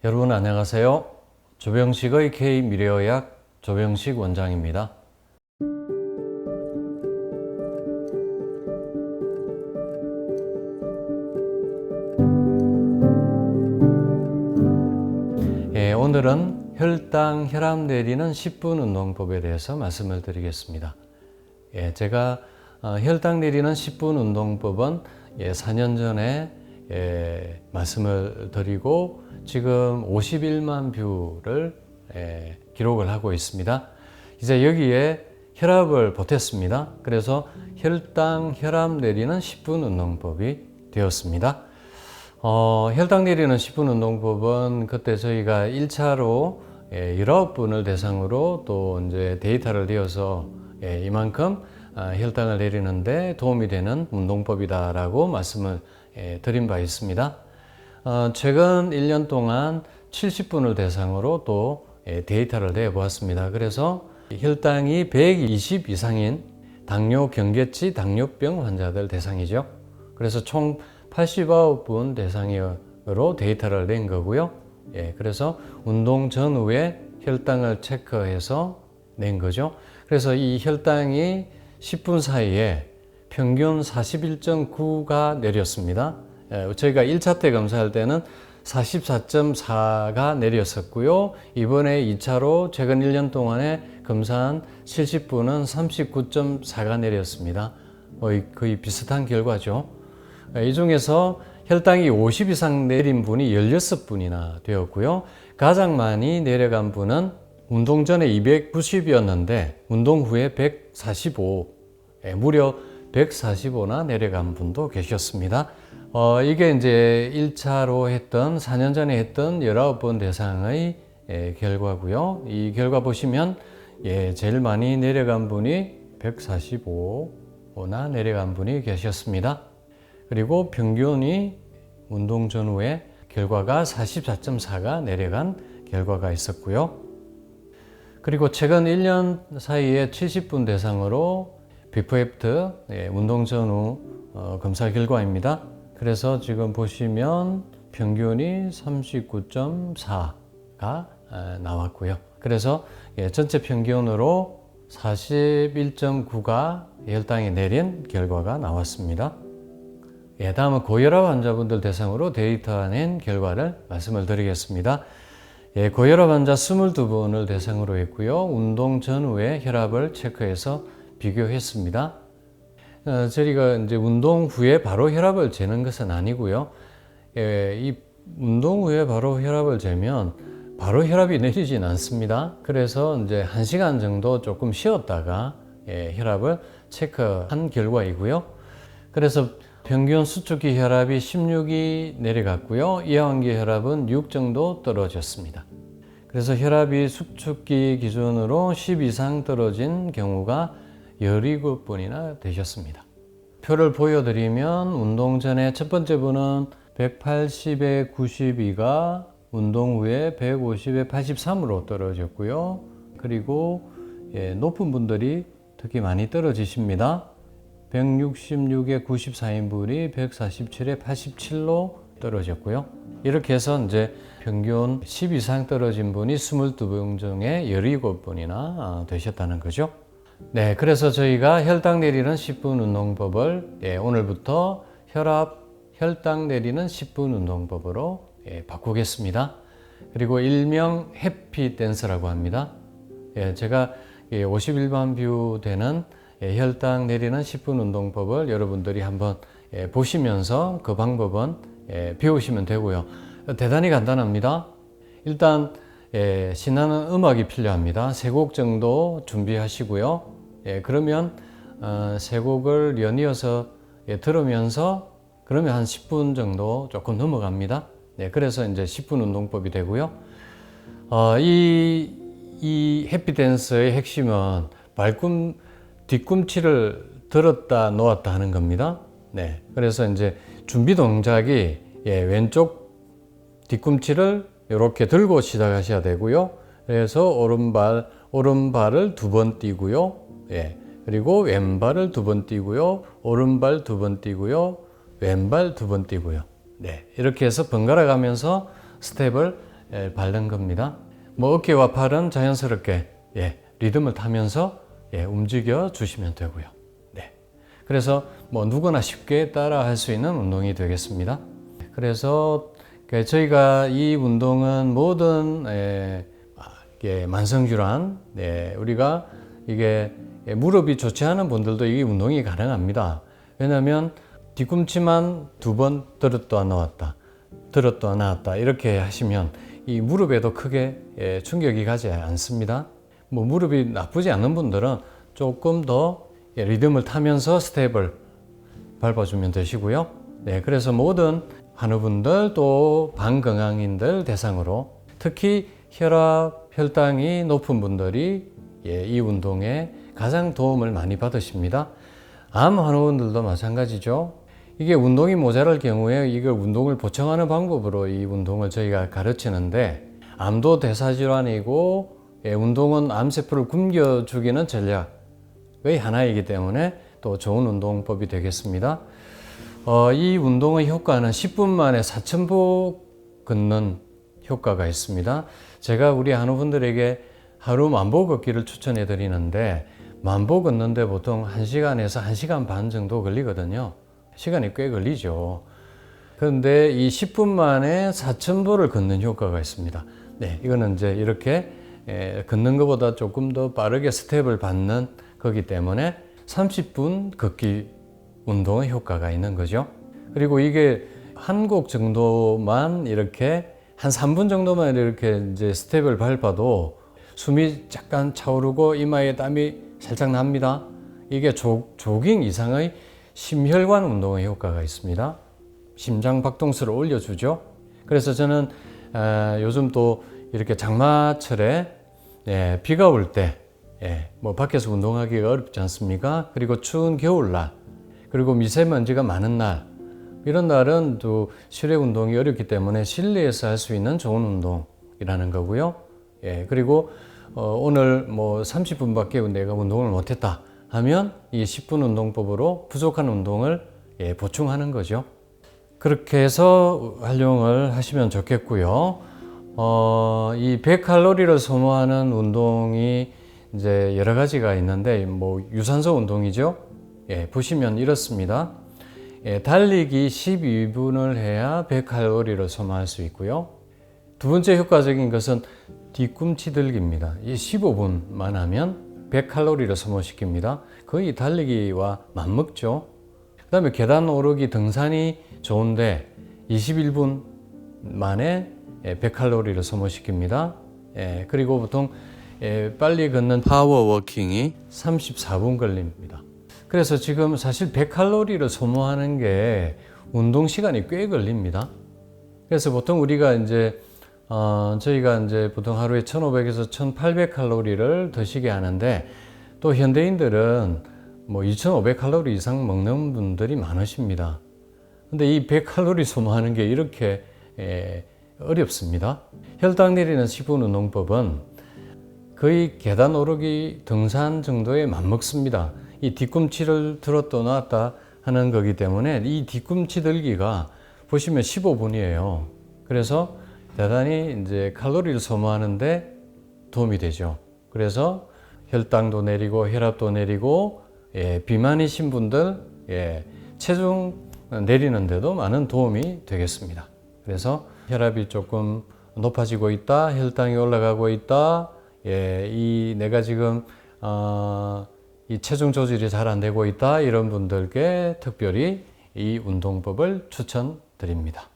여러분 안녕하세요. 조병식의 K-미래의학 조병식 원장입니다. 오늘은 혈당, 혈압 내리는 10분 운동법에 대해서 말씀을 드리겠습니다. 제가 혈당 내리는 10분 운동법은 4년 전에 말씀을 드리고 지금 51만 뷰를 기록을 하고 있습니다. 이제 여기에 혈압을 보탰습니다. 그래서 혈당, 혈압 내리는 10분 운동법이 되었습니다. 혈당 내리는 10분 운동법은 그때 저희가 1차로 19분을 대상으로 또 이제 데이터를 내어서 이만큼 혈당을 내리는데 도움이 되는 운동법이다라고 말씀을 드린 바 있습니다. 최근 1년 동안 70분을 대상으로 또 데이터를 내보았습니다. 그래서 혈당이 120 이상인 당뇨 경계치 당뇨병 환자들 대상이죠. 그래서 총 89분 대상으로 데이터를 낸 거고요. 그래서 운동 전후에 혈당을 체크해서 낸 거죠. 그래서 이 혈당이 10분 사이에 평균 41.9가 내렸습니다. 저희가 1차 때 검사할 때는 44.4가 내렸었고요. 이번에 2차로 최근 1년 동안에 검사한 70분은 39.4가 내렸습니다. 거의 비슷한 결과죠. 이 중에서 혈당이 50 이상 내린 분이 16분이나 되었고요. 가장 많이 내려간 분은 운동 전에 290이었는데 운동 후에 145, 무려 145나 내려간 분도 계셨습니다. 이게 이제 1차로 했던 4년 전에 했던 19번 대상의 결과고요. 이 결과 보시면 제일 많이 내려간 분이 145나 내려간 분이 계셨습니다. 그리고 평균이 운동 전후에 결과가 44.4가 내려간 결과가 있었고요. 그리고 최근 1년 사이에 70분 대상으로 비포 애프터 운동 전후 검사 결과입니다. 그래서 지금 보시면 평균이 39.4가 나왔고요. 그래서 전체 평균으로 41.9가 혈당이 내린 결과가 나왔습니다. 다음은 고혈압 환자분들 대상으로 데이터 낸 결과를 말씀을 드리겠습니다. 고혈압 환자 22분을 대상으로 했고요. 운동 전후에 혈압을 체크해서 비교했습니다. 저희가 이제 운동 후에 바로 혈압을 재는 것은 아니고요. 이 운동 후에 바로 혈압을 재면 바로 혈압이 내리진 않습니다. 그래서 이제 1시간 정도 조금 쉬었다가 혈압을 체크한 결과이고요. 그래서 평균 수축기 혈압이 16이 내려갔고요. 이하반기 혈압은 6 정도 떨어졌습니다. 그래서 혈압이 수축기 기준으로 10 이상 떨어진 경우가 17분이나 되셨습니다. 표를 보여드리면 운동 전에 첫 번째 분은 180에 92가 운동 후에 150에 83으로 떨어졌고요. 그리고 높은 분들이 특히 많이 떨어지십니다. 166에 94인 분이 147에 87로 떨어졌고요. 이렇게 해서 이제 평균 10 이상 떨어진 분이 22분 중에 17분이나 되셨다는 거죠. 네, 그래서 저희가 혈당 내리는 10분 운동법을 오늘부터 혈당 내리는 10분 운동법으로 바꾸겠습니다. 그리고 일명 해피댄스라고 합니다. 제가 51만 뷰 되는 혈당 내리는 10분 운동법을 여러분들이 한번 보시면서 그 방법은 배우시면 되고요. 대단히 간단합니다. 일단 신나는 음악이 필요합니다. 3곡 정도 준비하시고요. 그러면 3곡을 연이어서 들으면서 그러면 한 10분 정도 조금 넘어갑니다. 그래서 이제 10분 운동법이 되고요. 이 해피댄스의 핵심은 뒤꿈치를 들었다 놓았다 하는 겁니다. 그래서 이제 준비 동작이 왼쪽 뒤꿈치를 이렇게 들고 시작하셔야 되고요. 그래서 오른발을 2번 띄고요. 그리고 왼발을 2번 띄고요. 오른발 2번 띄고요. 왼발 2번 띄고요. 이렇게 해서 번갈아 가면서 스텝을 바른 겁니다. 뭐 어깨와 팔은 자연스럽게 리듬을 타면서 움직여 주시면 되고요. 네. 그래서 뭐 누구나 쉽게 따라 할 수 있는 운동이 되겠습니다. 그래서 저희가 이 운동은 모든 만성질환, 우리가 이게 무릎이 좋지 않은 분들도 이 운동이 가능합니다. 왜냐하면 뒤꿈치만 2번 들었다 놓았다, 들었다 놨다 이렇게 하시면 이 무릎에도 크게 충격이 가지 않습니다. 뭐 무릎이 나쁘지 않은 분들은 조금 더 리듬을 타면서 스텝을 밟아주면 되시고요. 네, 그래서 모든 환우분들 또 반건강인들 대상으로 특히 혈압, 혈당이 높은 분들이 이 운동에 가장 도움을 많이 받으십니다. 암 환우분들도 마찬가지죠. 이게 운동이 모자랄 경우에 이걸 운동을 보충하는 방법으로 이 운동을 저희가 가르치는데 암도 대사질환이고 운동은 암세포를 굶겨주기는 전략의 하나이기 때문에 또 좋은 운동법이 되겠습니다. 이 운동의 효과는 10분 만에 4,000보 걷는 효과가 있습니다. 제가 우리 한우분들에게 하루 10,000보 걷기를 추천해 드리는데 10,000보 걷는데 보통 1시간에서 1시간 반 정도 걸리거든요. 시간이 꽤 걸리죠. 그런데 이 10분 만에 4,000보를 걷는 효과가 있습니다. 네, 이거는 이제 이렇게 걷는 것보다 조금 더 빠르게 스텝을 밟는 거기 때문에 30분 걷기 운동의 효과가 있는 거죠. 그리고 이게 한 곡 정도만 이렇게 한 3분 정도만 이렇게 이제 스텝을 밟아도 숨이 잠깐 차오르고 이마에 땀이 살짝 납니다. 이게 조깅 이상의 심혈관 운동의 효과가 있습니다. 심장 박동수를 올려주죠. 그래서 저는 요즘 또 이렇게 장마철에 비가 올 때 뭐 밖에서 운동하기가 어렵지 않습니까? 그리고 추운 겨울날 그리고 미세먼지가 많은 날 이런 날은 또 실외 운동이 어렵기 때문에 실내에서 할 수 있는 좋은 운동이라는 거고요. 그리고 오늘 뭐 30분밖에 내가 운동을 못했다 하면 이 10분 운동법으로 부족한 운동을 보충하는 거죠. 그렇게 해서 활용을 하시면 좋겠고요. 이 100칼로리를 소모하는 운동이 이제 여러 가지가 있는데 뭐 유산소 운동이죠. 보시면 이렇습니다. 달리기 12분을 해야 100칼로리를 소모할 수 있고요. 두 번째 효과적인 것은 뒤꿈치 들기입니다. 이 15분만 하면 100칼로리를 소모시킵니다. 거의 달리기와 맞먹죠. 그 다음에 계단 오르기 등산이 좋은데 21분 만에 100칼로리를 소모시킵니다. 그리고 보통 빨리 걷는 파워워킹이 34분 걸립니다. 그래서 지금 사실 100칼로리를 소모하는 게 운동 시간이 꽤 걸립니다. 그래서 보통 우리가 이제 저희가 이제 보통 하루에 1,500에서 1,800칼로리를 드시게 하는데 또 현대인들은 뭐 2,500칼로리 이상 먹는 분들이 많으십니다. 근데 이 100칼로리 소모하는 게 이렇게 어렵습니다. 혈당 내리는 10분 운동법은 거의 계단 오르기 등산 정도에 맞먹습니다. 이 뒤꿈치를 들었다 놨다 하는 거기 때문에 이 뒤꿈치 들기가 보시면 15분이에요. 그래서 대단히 이제 칼로리를 소모하는데 도움이 되죠. 그래서 혈당도 내리고 혈압도 내리고 비만이신 분들 체중 내리는데도 많은 도움이 되겠습니다. 그래서 혈압이 조금 높아지고 있다, 혈당이 올라가고 있다, 이 내가 지금 이 체중 조절이 잘 안 되고 있다 이런 분들께 특별히 이 운동법을 추천드립니다.